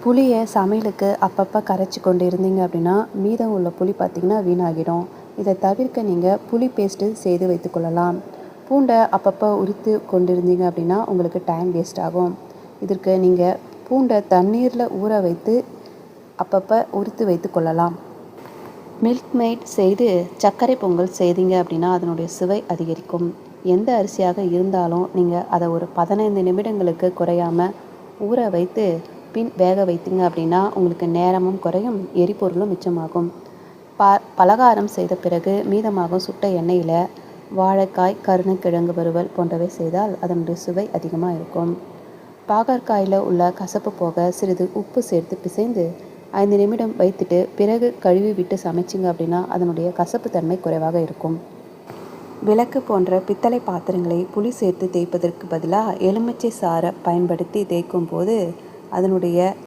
புளியை சமையலுக்கு அப்பப்போ கரைச்சி கொண்டு இருந்தீங்க அப்படின்னா மீதம் உள்ள புளி பார்த்திங்கன்னா வீணாகிடும். இதை தவிர்க்க நீங்கள் புளி பேஸ்ட்டு செய்து வைத்துக்கொள்ளலாம். பூண்டை அப்பப்போ உரித்து கொண்டிருந்தீங்க அப்படின்னா உங்களுக்கு டைம் வேஸ்ட் ஆகும். இதற்கு நீங்கள் பூண்டை தண்ணீரில் ஊற வைத்து அப்பப்போ உரித்து வைத்து கொள்ளலாம். மில்க் மெய்ட் செய்து சர்க்கரை பொங்கல் செய்தீங்க அப்படின்னா அதனுடைய சுவை அதிகரிக்கும். எந்த அரிசியாக இருந்தாலும் நீங்கள் அதை ஒரு 15 நிமிடங்களுக்கு குறையாமல் ஊற வைத்து பின் வேக வைத்தீங்க அப்படின்னா உங்களுக்கு நேரமும் குறையும், எரிபொருளும் மிச்சமாகும். பலகாரம் செய்த பிறகு மீதமாகும் சுட்ட எண்ணெயில் வாழைக்காய், கருணக்கிழங்கு வறுவல் போன்றவை செய்தால் அதனுடைய சுவை அதிகமாக இருக்கும். பாகற்காயில் உள்ள கசப்பு போக சிறிது உப்பு சேர்த்து பிசைந்து 5 நிமிடம் வைத்துட்டு பிறகு கழுவி விட்டு சமைச்சிங்க அப்படின்னா அதனுடைய கசப்பு தன்மை குறைவாக இருக்கும். விளக்கு போன்ற பித்தளை பாத்திரங்களை புளி சேர்த்து தேய்ப்பதற்கு பதிலாக எலுமிச்சை சாறை பயன்படுத்தி தேய்க்கும் போது அதனுடைய